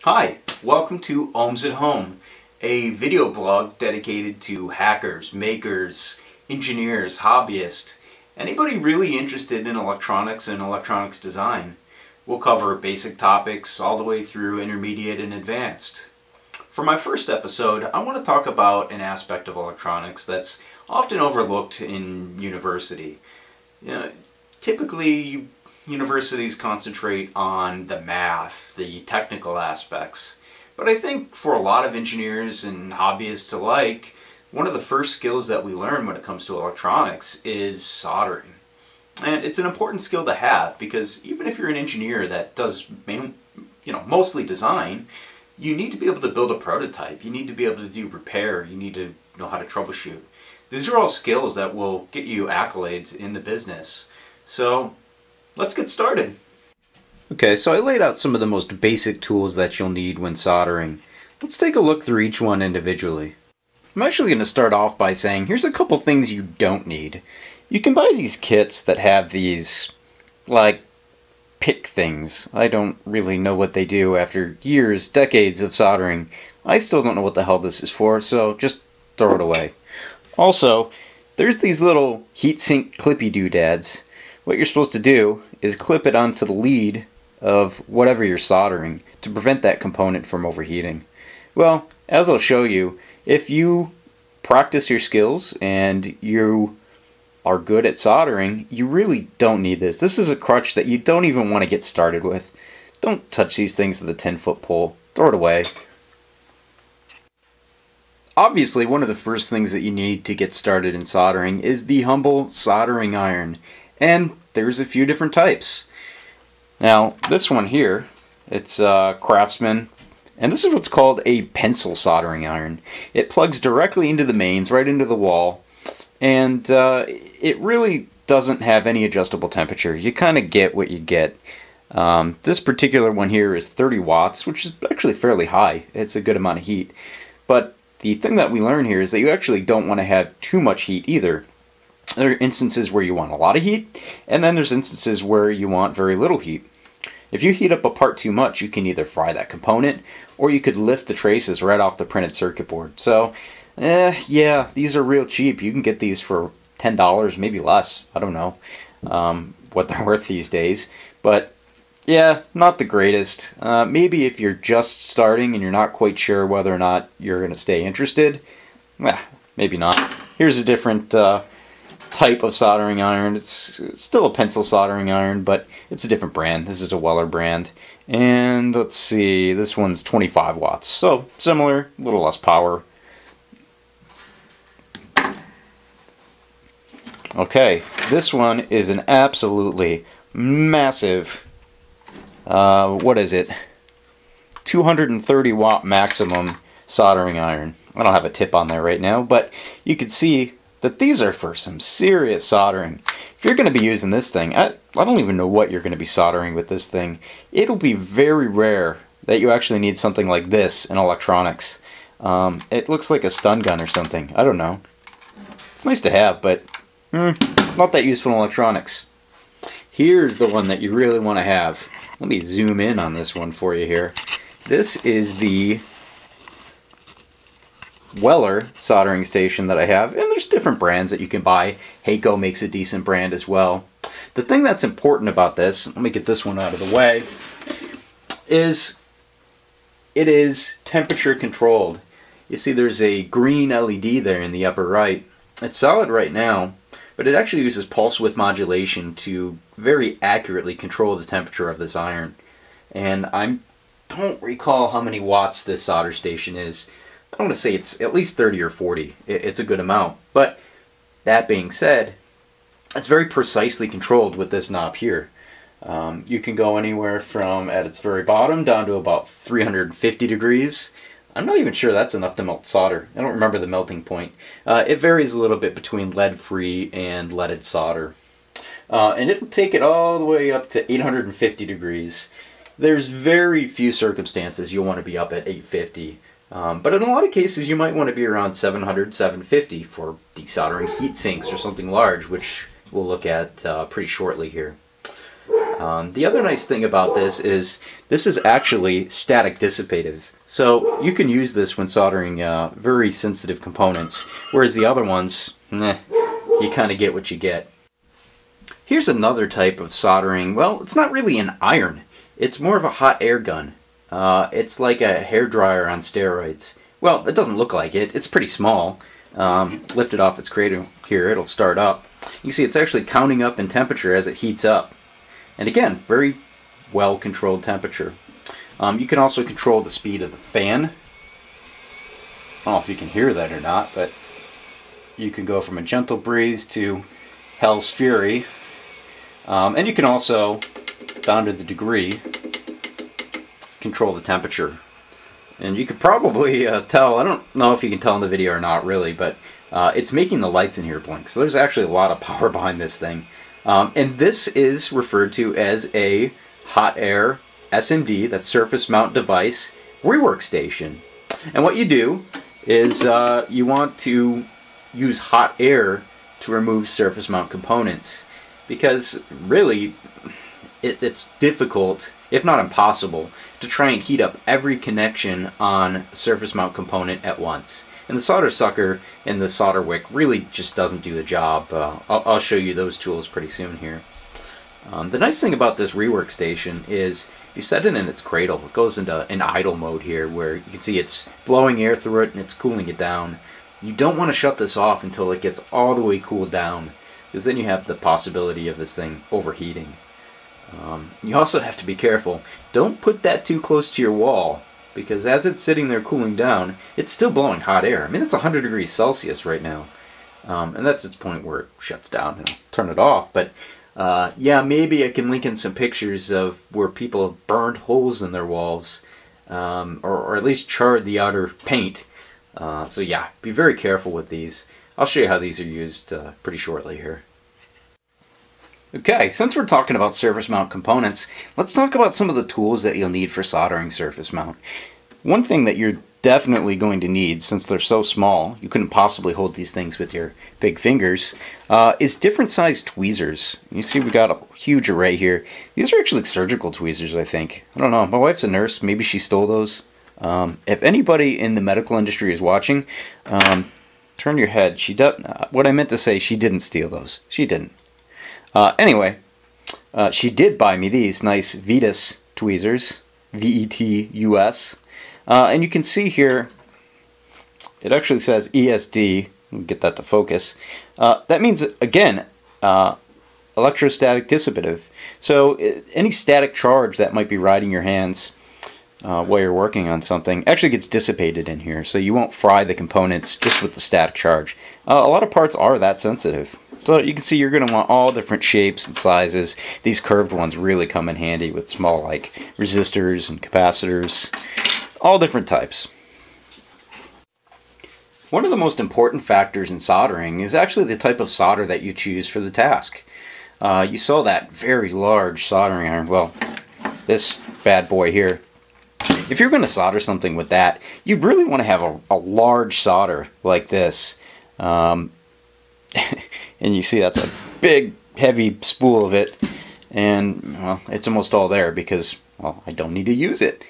Hi, welcome to Ohms at Home, a video blog dedicated to hackers, makers, engineers, hobbyists, anybody really interested in electronics and electronics design. We'll cover basic topics all the way through intermediate and advanced. For my first episode, I want to talk about an aspect of electronics that's often overlooked in university. Typically, universities concentrate on the math, the technical aspects. But I think for a lot of engineers and hobbyists alike, one of the first skills that we learn when it comes to electronics is soldering. And it's an important skill to have because even if you're an engineer that does mostly design, you need to be able to build a prototype. You need to be able to do repair. You need to know how to troubleshoot. These are all skills that will get you accolades in the business. So let's get started. Okay, so I laid out some of the most basic tools that you'll need when soldering. Let's take a look through each one individually. I'm actually going to start off by saying here's a couple things you don't need. You can buy these kits that have these, like, pick things. I don't really know what they do after years, decades of soldering. I still don't know what the hell this is for, so just throw it away. Also, there's these little heatsink clippy doodads. What you're supposed to do is clip it onto the lead of whatever you're soldering to prevent that component from overheating. Well, as I'll show you, if you practice your skills and you are good at soldering, you really don't need this. This is a crutch that you don't even want to get started with. Don't touch these things with a 10-foot pole. Throw it away. Obviously, one of the first things that you need to get started in soldering is the humble soldering iron. And there's a few different types. Now, this one here, it's Craftsman, and this is what's called a pencil soldering iron. It plugs directly into the mains, right into the wall, and it really doesn't have any adjustable temperature. You kind of get what you get. This particular one here is 30 watts, which is actually fairly high. It's a good amount of heat. But the thing that we learn here is that you actually don't want to have too much heat either. There are instances where you want a lot of heat, and then there's instances where you want very little heat. If you heat up a part too much, you can either fry that component, or you could lift the traces right off the printed circuit board. So, yeah, these are real cheap. You can get these for $10, maybe less. I don't know what they're worth these days. But, yeah, not the greatest. Maybe if you're just starting and you're not quite sure whether or not you're going to stay interested, maybe not. Here's a different type of soldering iron. It's still a pencil soldering iron, but it's a different brand. This is a Weller brand. And let's see, this one's 25 watts. So similar, a little less power. Okay, this one is an absolutely massive, what is it? 230 watt maximum soldering iron. I don't have a tip on there right now, but you can see that these are for some serious soldering. If you're going to be using this thing, I don't even know what you're going to be soldering with this thing. It'll be very rare that you actually need something like this in electronics. It looks like a stun gun or something. I don't know. It's nice to have, but not that useful in electronics. Here's the one that you really want to have. Let me zoom in on this one for you here. This is the Weller soldering station that I have, and there's different brands that you can buy. Heiko makes a decent brand as well. The thing that's important about this, let me get this one out of the way, is it is temperature controlled. You see there's a green LED there in the upper right. It's solid right now, but it actually uses pulse width modulation to very accurately control the temperature of this iron. And I don't recall how many watts this solder station is. I want to say it's at least 30 or 40. It's a good amount. But that being said, it's very precisely controlled with this knob here. You can go anywhere from at its very bottom down to about 350 degrees. I'm not even sure that's enough to melt solder. I don't remember the melting point. It varies a little bit between lead-free and leaded solder. And it'll take it all the way up to 850 degrees. There's very few circumstances you'll want to be up at 850. But in a lot of cases you might want to be around 700, 750 for desoldering heat sinks or something large, which we'll look at pretty shortly here. The other nice thing about this is actually static dissipative. So you can use this when soldering very sensitive components, whereas the other ones, you kind of get what you get. Here's another type of soldering. Well, it's not really an iron. It's more of a hot air gun. It's like a hairdryer on steroids. Well, it doesn't look like it. It's pretty small. Lift it off its cradle here, it'll start up. You see it's actually counting up in temperature as it heats up. And again, very well controlled temperature. You can also control the speed of the fan. I don't know if you can hear that or not, but you can go from a gentle breeze to hell's fury. And you can also, down to the degree, control the temperature. And you could probably tell, I don't know if you can tell in the video or not really, but it's making the lights in here blink. So there's actually a lot of power behind this thing. And this is referred to as a hot air SMD, that's surface mount device, rework station. And what you do is you want to use hot air to remove surface mount components, because really it's difficult, if not impossible, to try and heat up every connection on a surface mount component at once. And the solder sucker and the solder wick really just doesn't do the job. I'll show you those tools pretty soon here. The nice thing about this rework station is if you set it in its cradle, it goes into an idle mode here where you can see it's blowing air through it and it's cooling it down. You don't want to shut this off until it gets all the way cooled down, because then you have the possibility of this thing overheating. You also have to be careful. Don't put that too close to your wall, because as it's sitting there cooling down, it's still blowing hot air. I mean, it's 100 degrees Celsius right now. And that's its point where it shuts down and I'll turn it off. But yeah, maybe I can link in some pictures of where people have burned holes in their walls, or at least charred the outer paint. So yeah, be very careful with these. I'll show you how these are used pretty shortly here. Okay, since we're talking about surface mount components, let's talk about some of the tools that you'll need for soldering surface mount. One thing that you're definitely going to need, since they're so small, you couldn't possibly hold these things with your big fingers, is different sized tweezers. You see we got a huge array here. These are actually surgical tweezers, I think. I don't know, my wife's a nurse, maybe she stole those. If anybody in the medical industry is watching, turn your head. What I meant to say, she didn't steal those. She didn't. Anyway, she did buy me these nice Vetus tweezers, V-E-T-U-S, and you can see here, it actually says ESD, we'll get that to focus. That means, again, electrostatic dissipative. So any static charge that might be riding your hands while you're working on something actually gets dissipated in here, so you won't fry the components just with the static charge. A lot of parts are that sensitive. So you can see you're going to want all different shapes and sizes. These curved ones really come in handy with small like resistors and capacitors, all different types. One of the most important factors in soldering is actually the type of solder that you choose for the task. You saw that very large soldering iron, well, this bad boy here. If you're going to solder something with that, you really want to have a large solder like this. And you see that's a big, heavy spool of it, and well, it's almost all there because, well, I don't need to use it.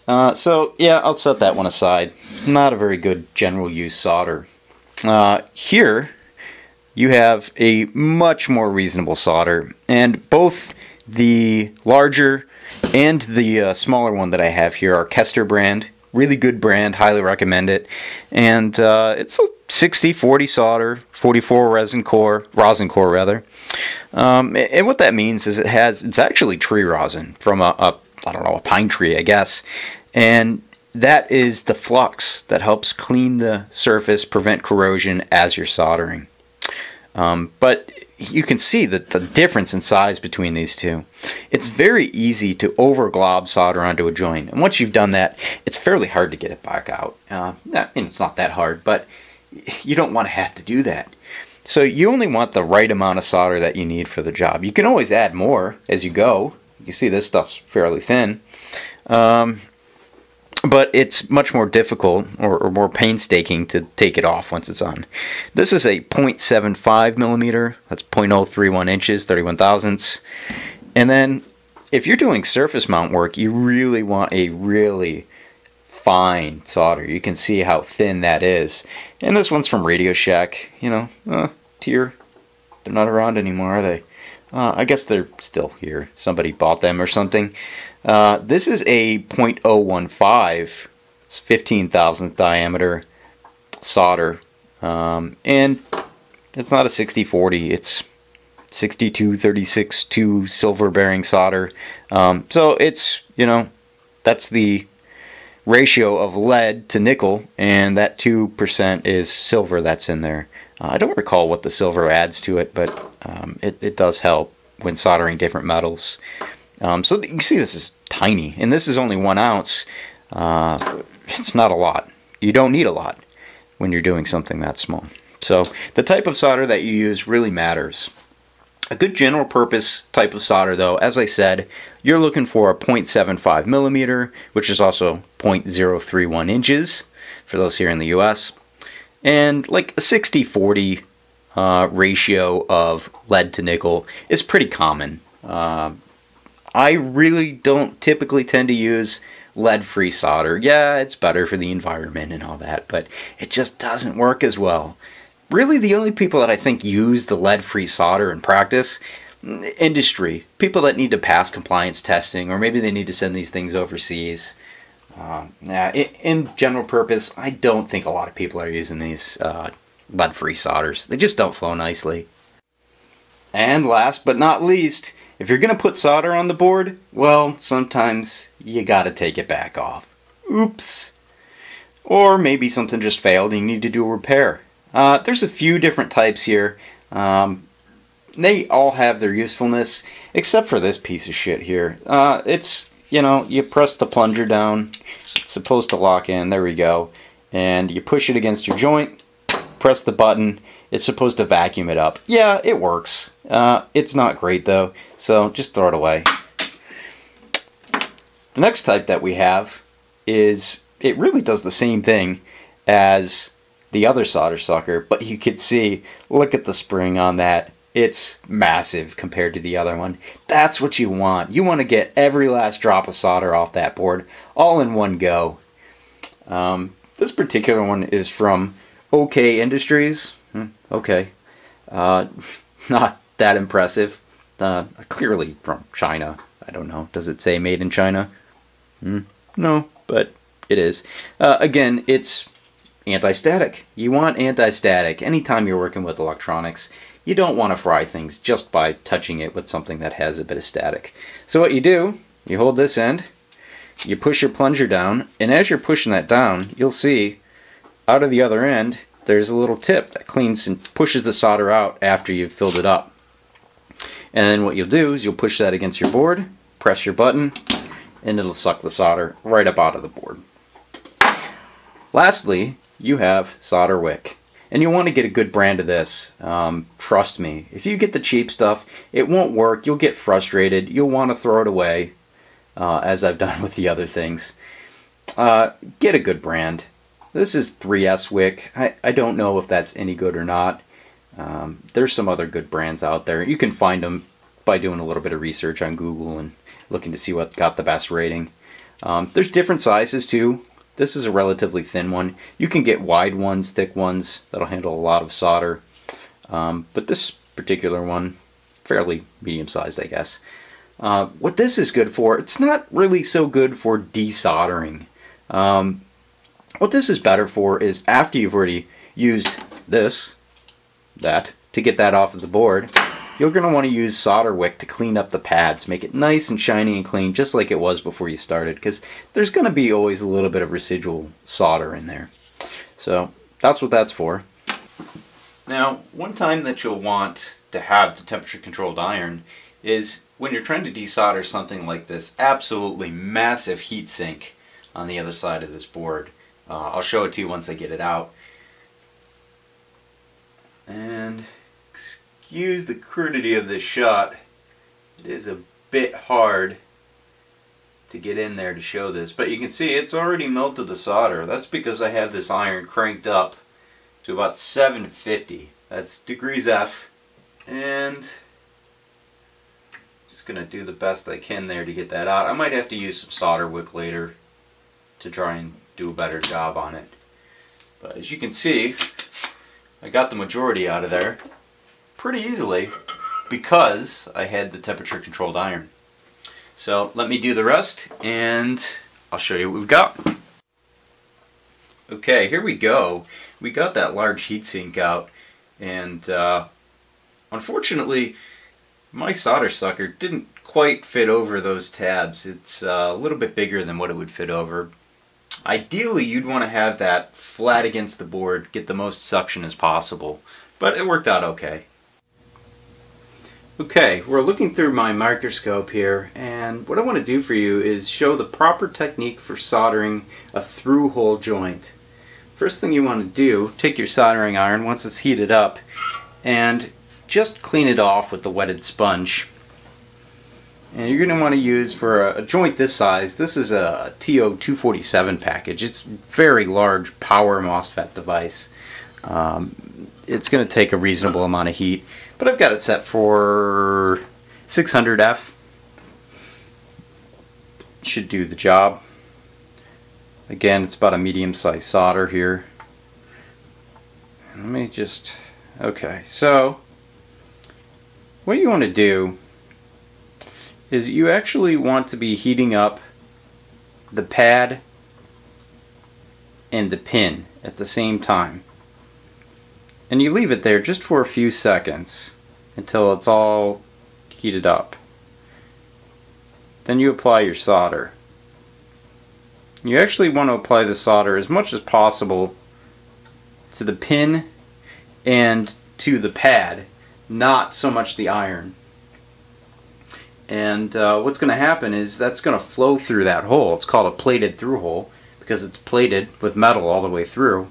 So yeah, I'll set that one aside. Not a very good general use solder. Here you have a much more reasonable solder, and both the larger and the smaller one that I have here are Kester brand. Really good brand, highly recommend it. And it's a 60-40 solder, 44 rosin core rather. And what that means is it's actually tree rosin from I don't know, a pine tree, I guess. And that is the flux that helps clean the surface, prevent corrosion as you're soldering. But you can see the difference in size between these two. It's very easy to over-glob solder onto a joint, and once you've done that, it's fairly hard to get it back out. I mean, it's not that hard, but you don't want to have to do that. So you only want the right amount of solder that you need for the job. You can always add more as you go. You see this stuff's fairly thin. But it's much more difficult or more painstaking to take it off once it's on. This is a 0.75 millimeter, that's 0.031 inches, 31 thousandths. And then if you're doing surface mount work, you really want a really fine solder. You can see how thin that is. And this one's from Radio Shack, you know, tier. They're not around anymore, are they? I guess they're still here. Somebody bought them or something. This is a .015. It's 15 thousandths diameter solder. And it's not a 60-40. It's 62-36-2 silver bearing solder. So it's, you know, that's the ratio of lead to nickel, and that 2% is silver that's in there. I don't recall what the silver adds to it, but it does help when soldering different metals. So you can see this is tiny, and this is only 1 ounce. It's not a lot. You don't need a lot when you're doing something that small. So the type of solder that you use really matters. A good general purpose type of solder, though, as I said, you're looking for a 0.75 millimeter, which is also 0.031 inches for those here in the US, and like a 60-40 ratio of lead to nickel is pretty common. I really don't typically tend to use lead-free solder. Yeah, it's better for the environment and all that, but it just doesn't work as well. Really, the only people that I think use the lead-free solder in practice, industry, people that need to pass compliance testing, or maybe they need to send these things overseas. In general purpose, I don't think a lot of people are using these lead-free solders. They just don't flow nicely. And last but not least, if you're going to put solder on the board, well, sometimes you got to take it back off. Oops. Or maybe something just failed and you need to do a repair. There's a few different types here. They all have their usefulness, except for this piece of shit here. It's, you know, you press the plunger down. It's supposed to lock in. There we go. And you push it against your joint. Press the button. It's supposed to vacuum it up. Yeah, it works. It's not great though, so just throw it away. The next type that we have is, it really does the same thing as the other solder sucker, but you could see, look at the spring on that. It's massive compared to the other one. That's what you want. You want to get every last drop of solder off that board all in one go. This particular one is from OK Industries. Okay. Not that impressive. Clearly from China. I don't know. Does it say made in China? No, but it is. Again, it's anti-static. You want anti-static. Anytime you're working with electronics, you don't want to fry things just by touching it with something that has a bit of static. So what you do, you hold this end, you push your plunger down, and as you're pushing that down, you'll see out of the other end, there's a little tip that cleans and pushes the solder out after you've filled it up. And then what you'll do is you'll push that against your board, press your button, and it'll suck the solder right up out of the board. Lastly, you have solder wick. And you want to get a good brand of this. Trust me, if you get the cheap stuff, it won't work. You'll get frustrated. You'll want to throw it away, as I've done with the other things. Get a good brand. This is 3S Wick. I don't know if that's any good or not. There's some other good brands out there. You can find them by doing a little bit of research on Google and looking to see what got the best rating. There's different sizes too. This is a relatively thin one. You can get wide ones, thick ones, that'll handle a lot of solder. But this particular one, fairly medium-sized, I guess. What this is good for, it's not really so good for de-soldering. What this is better for is after you've already used that, to get that off of the board, you're going to want to use solder wick to clean up the pads, make it nice and shiny and clean, just like it was before you started, because there's going to be always a little bit of residual solder in there. So that's what that's for. Now, one time that you'll want to have the temperature controlled iron is when you're trying to desolder something like this absolutely massive heat sink on the other side of this board. I'll show it to you once I get it out. And excuse the crudity of this shot. It is a bit hard to get in there to show this, but you can see it's already melted the solder. That's because I have this iron cranked up to about 750. That's degrees F, and Just gonna do the best I can there to get that out. I might have to use some solder wick later to try and do a better job on it. But as you can see, I got the majority out of there pretty easily because I had the temperature controlled iron. So let me do the rest and I'll show you what we've got. Okay, here we go. We got that large heatsink out, and unfortunately my solder sucker didn't quite fit over those tabs. It's a little bit bigger than what it would fit over. Ideally you'd want to have that flat against the board, get the most suction as possible, but it worked out okay. Okay, we're looking through my microscope here, and what I want to do for you is show the proper technique for soldering a through-hole joint. First thing you want to do, take your soldering iron once it's heated up and just clean it off with the wetted sponge. And you're going to want to use, for a joint this size, this is a TO247 package. It's a very large power MOSFET device. It's going to take a reasonable amount of heat, but I've got it set for 600F. Should do the job. Again, it's about a medium-sized solder here. Let me just... okay, so what you want to do is you actually want to be heating up the pad and the pin at the same time. And you leave it there just for a few seconds until it's all heated up. Then you apply your solder. You actually want to apply the solder as much as possible to the pin and to the pad, not so much the iron. And what's going to happen is that's going to flow through that hole. It's called a plated through hole because it's plated with metal all the way through.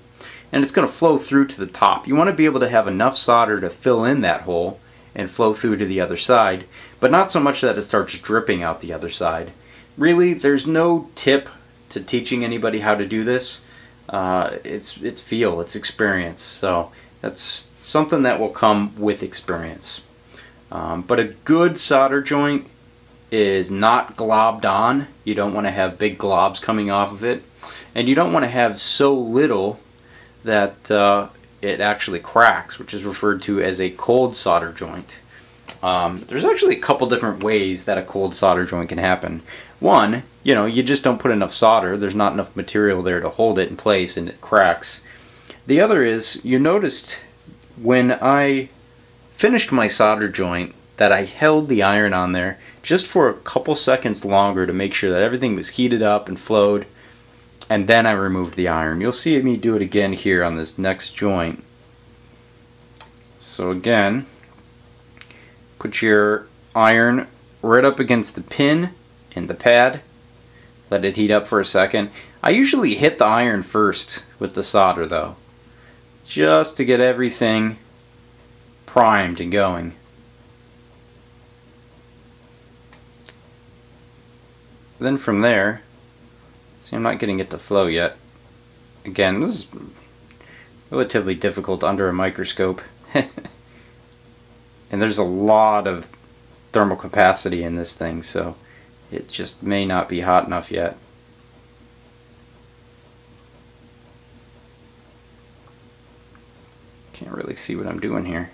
And it's going to flow through to the top. You want to be able to have enough solder to fill in that hole and flow through to the other side, but not so much that it starts dripping out the other side. Really, there's no tip to teaching anybody how to do this. It's feel, it's experience. So that's something that will come with experience. But a good solder joint is not globbed on. You don't want to have big globs coming off of it. And you don't want to have so little that it actually cracks, which is referred to as a cold solder joint. There's actually a couple different ways that a cold solder joint can happen. One, you just don't put enough solder. There's not enough material there to hold it in place and it cracks. The other is, you noticed when I finished my solder joint that I held the iron on there just for a couple seconds longer to make sure that everything was heated up and flowed, and then I removed the iron. You'll see me do it again here on this next joint. So again, put your iron right up against the pin and the pad. Let it heat up for a second. I usually hit the iron first with the solder though, just to get everything primed and going. Then from there, see, I'm not getting it to flow yet. Again, this is relatively difficult under a microscope. And there's a lot of thermal capacity in this thing, so it just may not be hot enough yet. Can't really see what I'm doing here.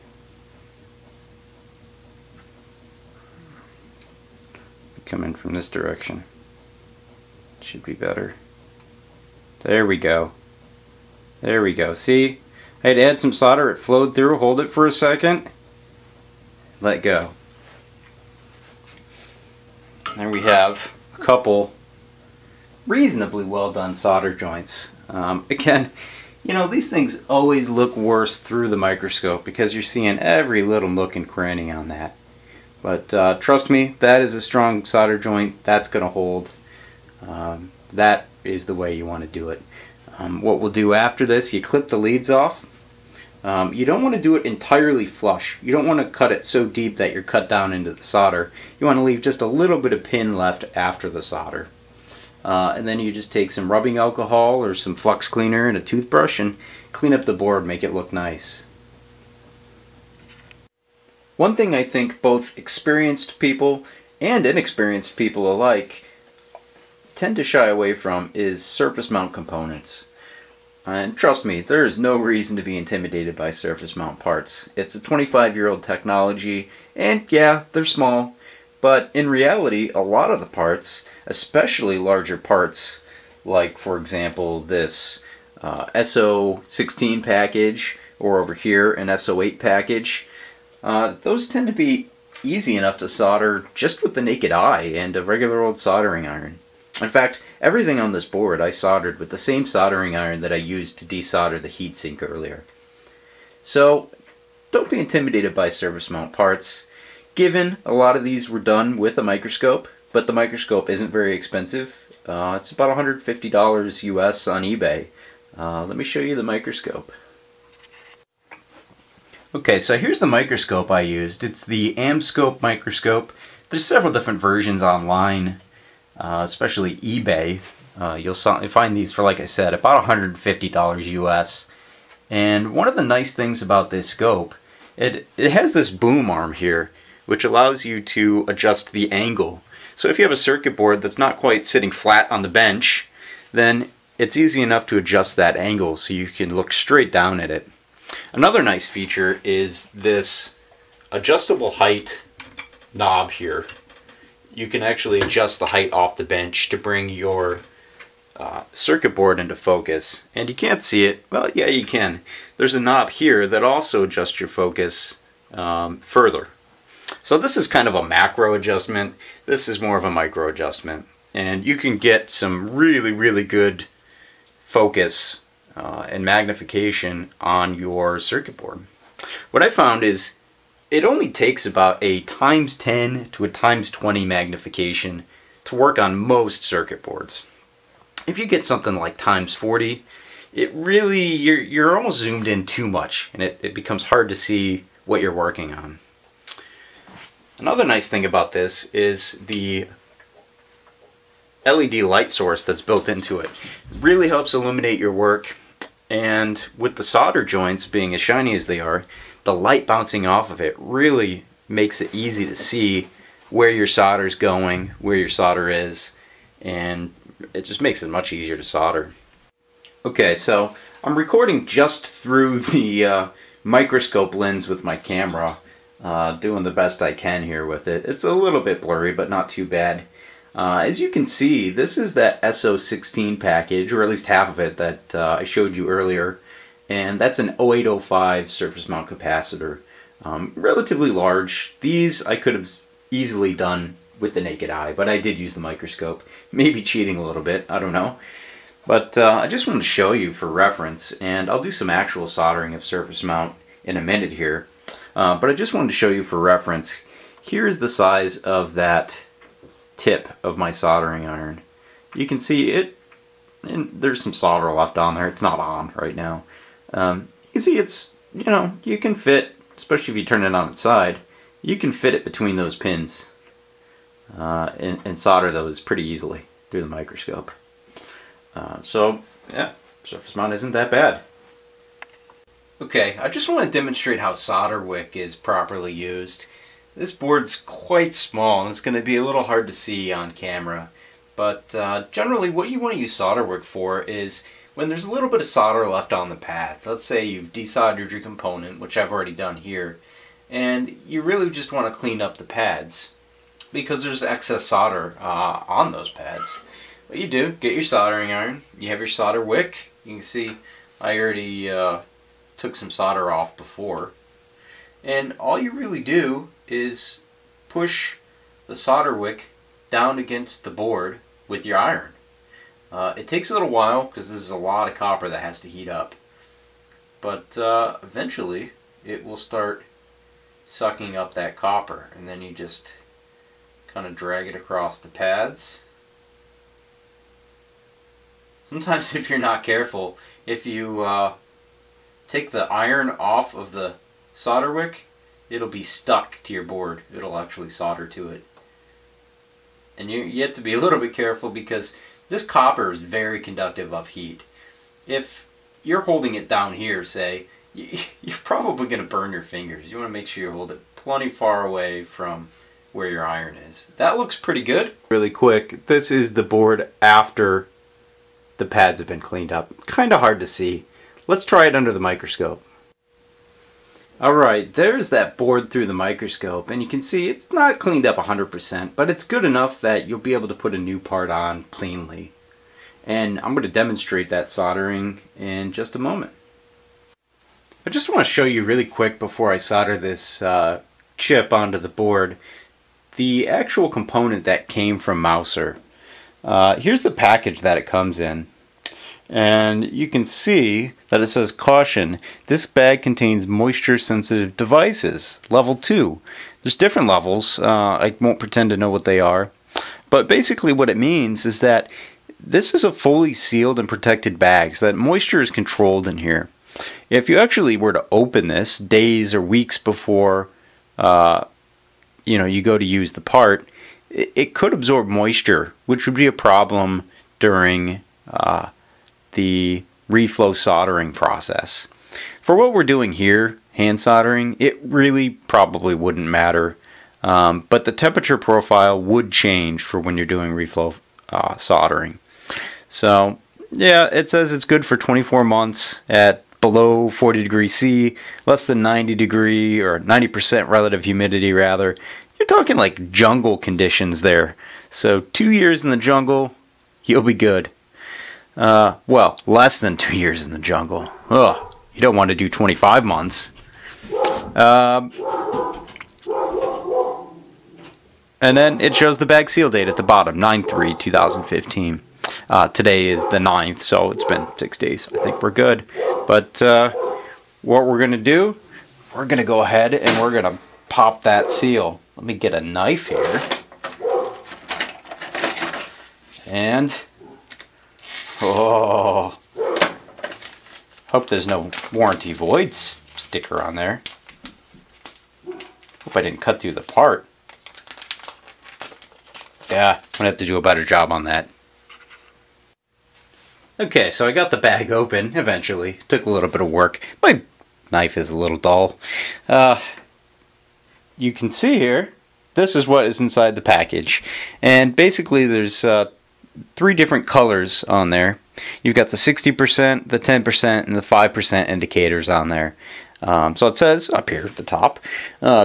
Come in from this direction. Should be better. There we go. There we go. See? I had to add some solder. It flowed through. Hold it for a second. Let go. There we have a couple reasonably well done solder joints. Again, these things always look worse through the microscope because you're seeing every little nook and cranny on that. But trust me, that is a strong solder joint. That's going to hold. That is the way you want to do it. What we'll do after this, you clip the leads off. You don't want to do it entirely flush. You don't want to cut it so deep that you're cut down into the solder. You want to leave just a little bit of pin left after the solder. And then you just take some rubbing alcohol or some flux cleaner and a toothbrush and clean up the board, make it look nice. One thing I think both experienced people and inexperienced people alike tend to shy away from is surface mount components. And trust me, there is no reason to be intimidated by surface mount parts. It's a 25-year-old technology, and yeah, they're small, but in reality, a lot of the parts, especially larger parts, like for example this SO16 package, or over here an SO8 package, those tend to be easy enough to solder just with the naked eye and a regular old soldering iron. In fact, everything on this board I soldered with the same soldering iron that I used to desolder the heatsink earlier. So, don't be intimidated by surface mount parts. Given a lot of these were done with a microscope, but the microscope isn't very expensive. It's about $150 US on eBay. Let me show you the microscope. Okay, so here's the microscope I used. It's the Amscope Microscope. There's several different versions online. Especially eBay. You'll find these for, like I said, about $150 US. And one of the nice things about this scope, it has this boom arm here, which allows you to adjust the angle. So if you have a circuit board that's not quite sitting flat on the bench, then it's easy enough to adjust that angle so you can look straight down at it. Another nice feature is this adjustable height knob here. You can actually adjust the height off the bench to bring your circuit board into focus. And you can't see it. Well, yeah, you can. There's a knob here that also adjusts your focus further. So this is kind of a macro adjustment. This is more of a micro adjustment. And you can get some really, really good focus and magnification on your circuit board. What I found is it only takes about a ×10 to a ×20 magnification to work on most circuit boards. If you get something like ×40, it really, you're almost zoomed in too much, and it becomes hard to see what you're working on. Another nice thing about this is the LED light source that's built into it. It really helps illuminate your work, and with the solder joints being as shiny as they are, the light bouncing off of it really makes it easy to see where your solder is going, where your solder is, and it just makes it much easier to solder. Okay, so I'm recording just through the microscope lens with my camera, doing the best I can here with it. It's a little bit blurry, but not too bad. As you can see, this is that SO16 package, or at least half of it that I showed you earlier. And that's an 0805 surface mount capacitor. Relatively large. These I could have easily done with the naked eye, but I did use the microscope. Maybe cheating a little bit, I don't know. But I just wanted to show you for reference, and I'll do some actual soldering of surface mount in a minute here. But I just wanted to show you for reference. Here's the size of that tip of my soldering iron. You can see it, and there's some solder left on there. It's not on right now. You can see it's, you can fit, especially if you turn it on its side, you can fit it between those pins and solder those pretty easily through the microscope. So, yeah, surface mount isn't that bad. Okay, I just want to demonstrate how solder wick is properly used. This board's quite small and it's going to be a little hard to see on camera, but generally what you want to use solder wick for is when there's a little bit of solder left on the pads. Let's say you've desoldered your component, which I've already done here, and you really just want to clean up the pads because there's excess solder on those pads. What you do, get your soldering iron, you have your solder wick. You can see I already took some solder off before. And all you really do is push the solder wick down against the board with your iron. It takes a little while because this is a lot of copper that has to heat up. But eventually it will start sucking up that copper, and then you just kind of drag it across the pads. Sometimes if you're not careful, if you take the iron off of the solder wick, it'll be stuck to your board. It'll actually solder to it. And you have to be a little bit careful because this copper is very conductive of heat. If you're holding it down here, say, you're probably going to burn your fingers. You want to make sure you hold it plenty far away from where your iron is. That looks pretty good. Really quick, this is the board after the pads have been cleaned up. Kind of hard to see. Let's try it under the microscope. Alright, there's that board through the microscope, and you can see it's not cleaned up 100%, but it's good enough that you'll be able to put a new part on cleanly. And I'm going to demonstrate that soldering in just a moment. I just want to show you really quick before I solder this chip onto the board the actual component that came from Mouser. Here's the package that it comes in. And you can see that it says, caution, this bag contains moisture sensitive devices, level 2. There's different levels, I won't pretend to know what they are, but basically what it means is that this is a fully sealed and protected bag, so that moisture is controlled in here. If you actually were to open this days or weeks before you go to use the part, it could absorb moisture, which would be a problem during the reflow soldering process. For what we're doing here, hand soldering, it really probably wouldn't matter, but the temperature profile would change for when you're doing reflow soldering. So yeah, it says it's good for 24 months at below 40 degrees C, less than 90 degree or 90% relative humidity rather. You're talking like jungle conditions there. So 2 years in the jungle, you'll be good. Well, less than 2 years in the jungle. Ugh, you don't want to do 25 months. And then it shows the bag seal date at the bottom, 9/3/2015. Today is the 9th, so it's been 6 days. I think we're good. But what we're going to do, we're going to go ahead and we're going to pop that seal. Let me get a knife here. And, oh, hope there's no warranty void sticker on there. Hope I didn't cut through the part. Yeah, I'm going to have to do a better job on that. Okay, so I got the bag open eventually. Took a little bit of work. My knife is a little dull. You can see here, this is what is inside the package. And basically there's 3 different colors on there. You've got the 60%, the 10%, and the 5% indicators on there. So it says up here at the top,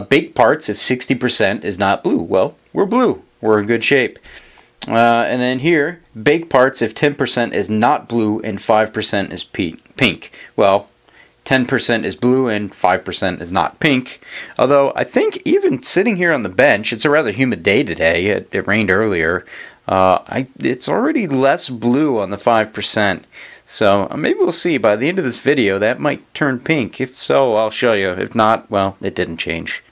bake parts if 60% is not blue. Well, we're blue. We're in good shape. And then here, bake parts if 10% is not blue and 5% is pink. Well, 10% is blue and 5% is not pink. Although I think even sitting here on the bench, it's a rather humid day today. It rained earlier. It's already less blue on the 5%. So maybe we'll see. By the end of this video, that might turn pink. If so, I'll show you. If not, well, it didn't change.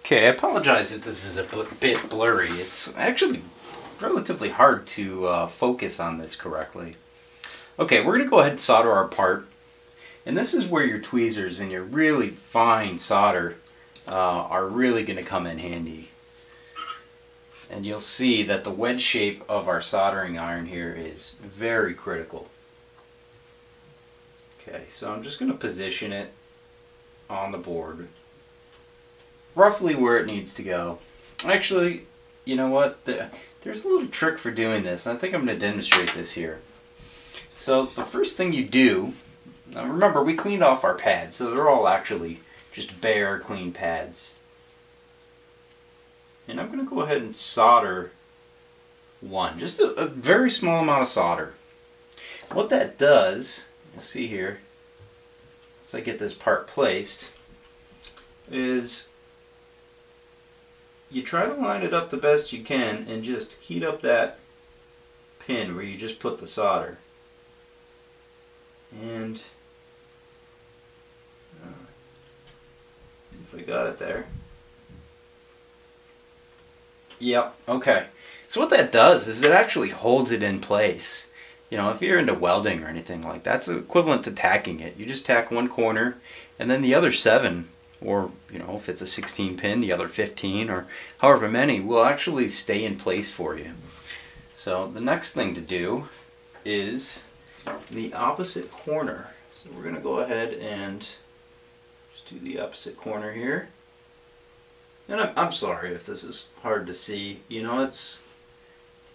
Okay, I apologize if this is a bit blurry. It's actually relatively hard to focus on this correctly. Okay, we're going to go ahead and solder our part. And this is where your tweezers and your really fine solder are really going to come in handy. And you'll see that the wedge shape of our soldering iron here is very critical. Okay, so I'm just going to position it on the board, roughly where it needs to go. Actually, you know what? There's a little trick for doing this, and I think I'm going to demonstrate this here. So the first thing you do, now remember we cleaned off our pads, so they're all actually just bare, clean pads. And I'm going to go ahead and solder one, just a very small amount of solder. What that does, you'll see here, as I get this part placed, is you try to line it up the best you can and just heat up that pin where you just put the solder. And see if I got it there. Yep, okay. So what that does is it actually holds it in place. You know, if you're into welding or anything like that, it's equivalent to tacking it. You just tack one corner and then the other 7, or you know, if it's a 16 pin, the other 15 or however many will actually stay in place for you. So the next thing to do is the opposite corner. So we're going to go ahead and just do the opposite corner here. And I'm sorry if this is hard to see. You know, it's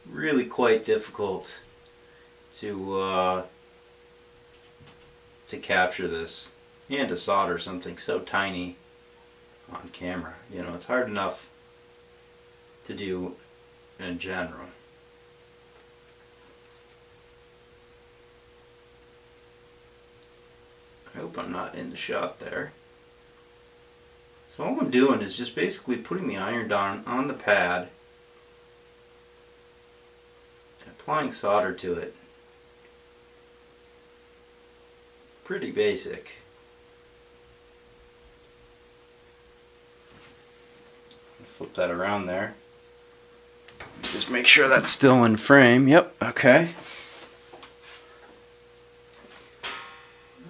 really quite difficult to capture this and to solder something so tiny on camera. You know, it's hard enough to do in general. I hope I'm not in the shot there. So all I'm doing is just basically putting the iron down on the pad and applying solder to it. Pretty basic. Flip that around there. Just make sure that's still in frame. Yep, okay.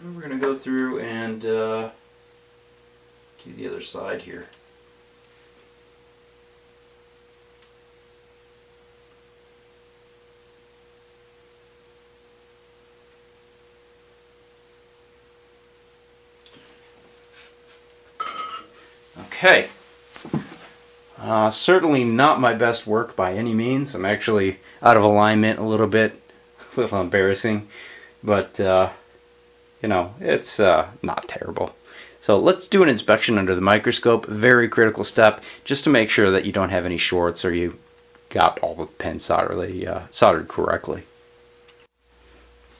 And we're going to go through and do the other side here. Okay. Certainly not my best work by any means. I'm actually out of alignment a little bit. A little embarrassing. But, you know, it's not terrible. So let's do an inspection under the microscope. Very critical step, just to make sure that you don't have any shorts or you got all the pins soldered correctly.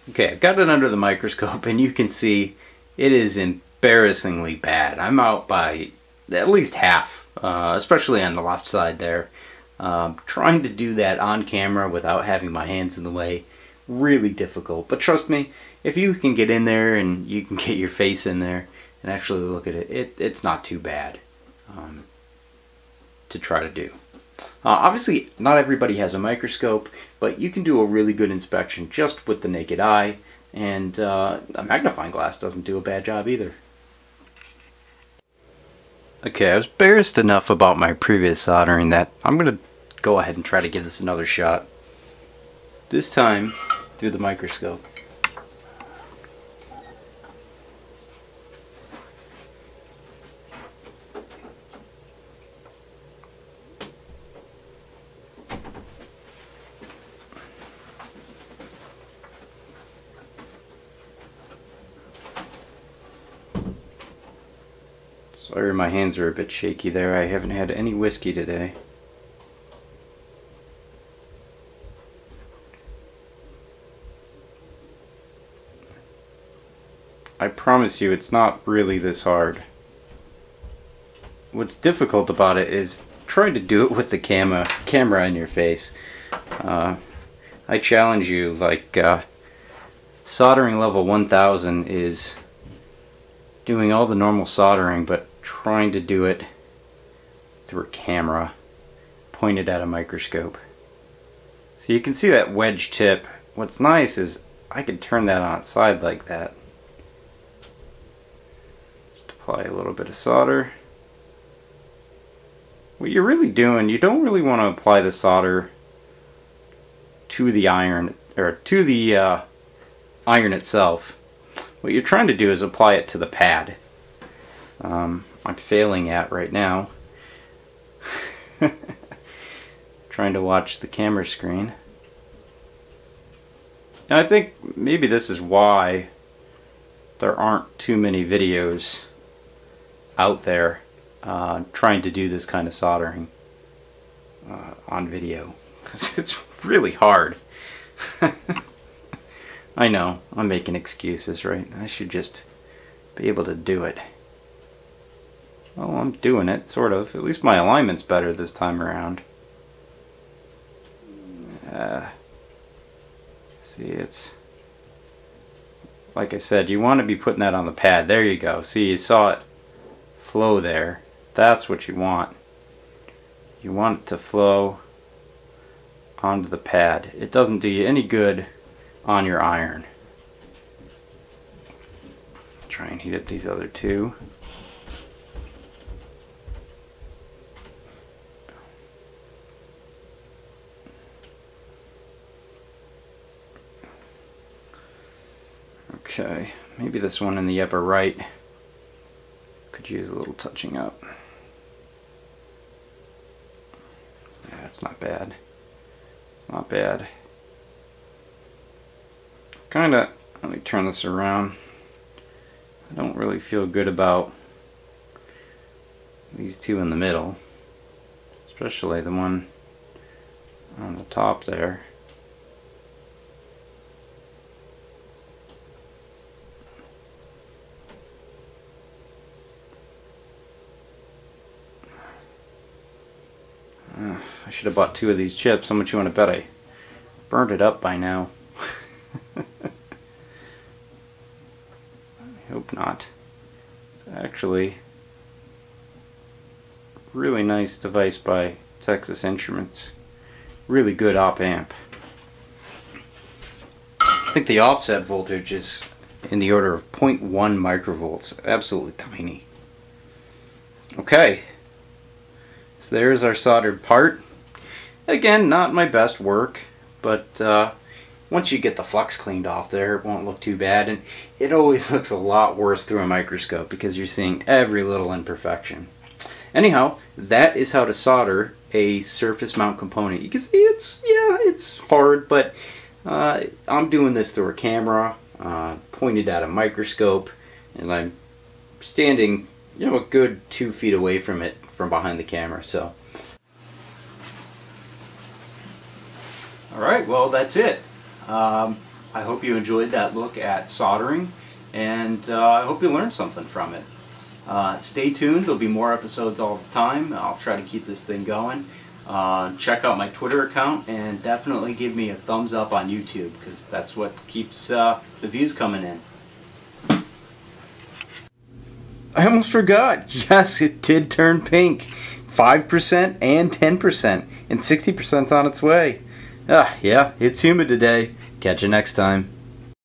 Okay, I've got it under the microscope and you can see it is embarrassingly bad. I'm out by at least half, especially on the left side there. Trying to do that on camera without having my hands in the way, really difficult. But trust me, if you can get in there and you can get your face in there and actually look at it, it's not too bad to try to do. Obviously, not everybody has a microscope, but you can do a really good inspection just with the naked eye, and a magnifying glass doesn't do a bad job either. Okay, I was embarrassed enough about my previous soldering that I'm going to go ahead and try to give this another shot. This time through the microscope. Sorry, my hands are a bit shaky there. I haven't had any whiskey today. I promise you, it's not really this hard. What's difficult about it is trying to do it with the camera in your face. I challenge you, like, soldering level 1000 is doing all the normal soldering, but trying to do it through a camera pointed at a microscope. So you can see that wedge tip. What's nice is I can turn that on its side like that. Just apply a little bit of solder. What you're really doing, you don't really want to apply the solder to the iron, or to the iron itself. What you're trying to do is apply it to the pad. I'm failing at right now. Trying to watch the camera screen. And I think maybe this is why there aren't too many videos out there trying to do this kind of soldering on video, because it's really hard. I know, I'm making excuses, right? I should just be able to do it. Well, I'm doing it, sort of. At least my alignment's better this time around. See, it's... like I said, you want to be putting that on the pad. There you go. See, you saw it flow there. That's what you want. You want it to flow onto the pad. It doesn't do you any good on your iron. Try and heat up these other two. Okay, maybe this one in the upper right could use a little touching up. That's not bad. It's not bad. Kinda, let me turn this around. I don't really feel good about these two in the middle, especially the one on the top there. I should have bought 2 of these chips. How much you want to bet I burned it up by now? I hope not. It's actually a really nice device by Texas Instruments. Really good op amp. I think the offset voltage is in the order of 0.1 microvolts. Absolutely tiny. Okay. So there's our soldered part. Again, not my best work, but once you get the flux cleaned off there, it won't look too bad. And it always looks a lot worse through a microscope because you're seeing every little imperfection. Anyhow, that is how to solder a surface mount component. You can see it's hard, but I'm doing this through a camera, pointed at a microscope, and I'm standing, a good 2 feet away from it from behind the camera. So, all right, well, that's it. I hope you enjoyed that look at soldering, and I hope you learned something from it. Stay tuned. There'll be more episodes all the time. I'll try to keep this thing going. Check out my Twitter account, and definitely give me a thumbs up on YouTube, because that's what keeps the views coming in. I almost forgot. Yes, it did turn pink. 5% and 10%, and 60%'s on its way. Yeah, it's humid today. Catch you next time.